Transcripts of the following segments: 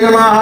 नमः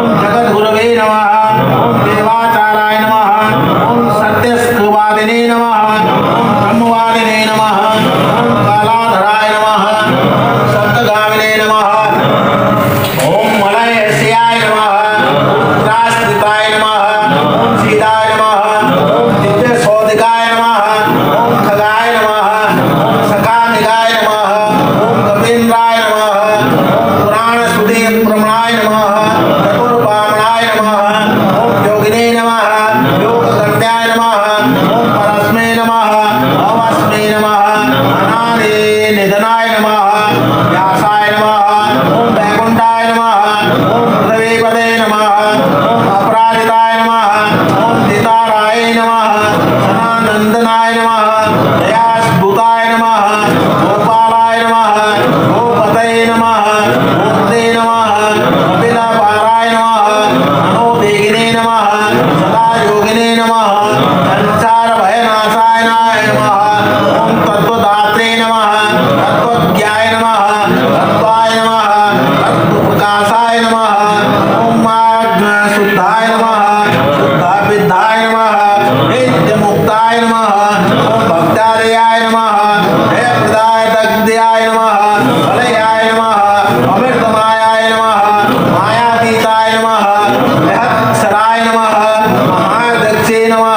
ओम जगद्गुरवे नमः ओम देवाचार्य नमः सनानंदनाय नमः दयास्फुताय नमः गोपालाय नमः गोपतये नमः गोपते नमः कपिलपाराय नमः मनोवेगिने नमः सदा योगिने नमः संसार भयनाशाय नमः ओम तत्वदात्रे नमः तत्वज्ञाय नमः तत्वाय नमः तत्वप्रकाशाय नमः ओम शुद्धाय नमः शुद्धाविद्धाय नमः नित्यमुक्ताय नमः ओम भक्तालयाय नमः जयप्रदाय दग्ध्याय नमः वलयाय नमः अमृतमायाय नमः मायातीताय नमः बृहत्सराय नमः महादक्षे नमः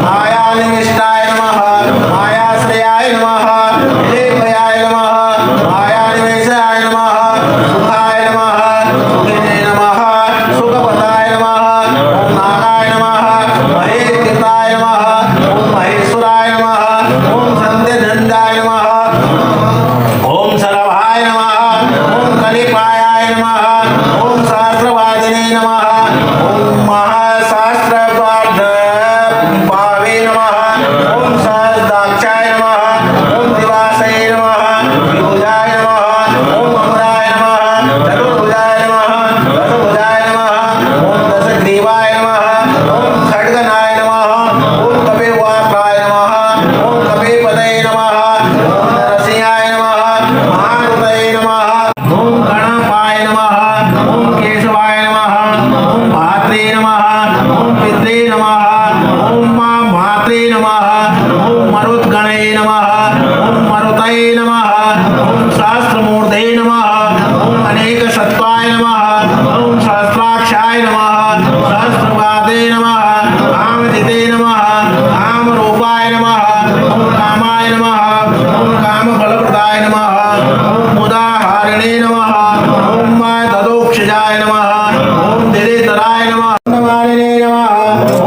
मायानिविष्टाय नमः मायाश्रयाय नमः निलेपयाय नमः मायानिवेशाय नमः सुखाय नमः सुखिने नमः सुखपदाय नमः ओम नागाय नमः महेश्वराय नमः ओम महेश्वराय नमः ओम संध्यधन्धाय नमः ओम सरभाय नमः ओम कलिपायाय नमः ओम सहस्रवादिने नमः ओम महाशास्त्रपावे नमः ओम सहस्राक्षाय नमः ओम दिवासये नमः विभुजाय नमः ओम अमराय नमः चतुर्भुजाय नमः दशभुजाय नमः ओम दशग्रीवाय नमः ओम खड्गनाय नमः ओम कपिवाक्राय नमः ओम कपिपतये नमः ओम नरसिंहाय नमः महारुतये नमः ओम गणपाय नमः ओम केशवाय नमः ओम भात्रे नमः ओम पित्रे नमः ओम मात्रे नमः ओम मरुद्गणे नमः ओम मरुतये नमः ओम सहस्रमूर्धे नमः ओम अनेक सत्वाय नमः ओम सहस्राक्षाय नमः सहस्रपादे नमः कामजिते नमः कामरूपाय नमः ओम कामाय नमः ओम कामफलप्रदाय नमः ओम मुदाहारिणे नमः ओम तदोक्षजाय नमः ओम दिलेतराय नमः मालिने नमः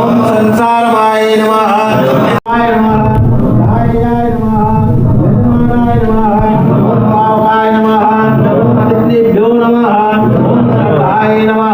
ओम संसारमाय नमः नित्याय नमः ध्यायाय नमः यजमानाय नमः ओम पावकाय नमः ओम अतिथ्येभ्यो नमः ओम सर्वाय नमः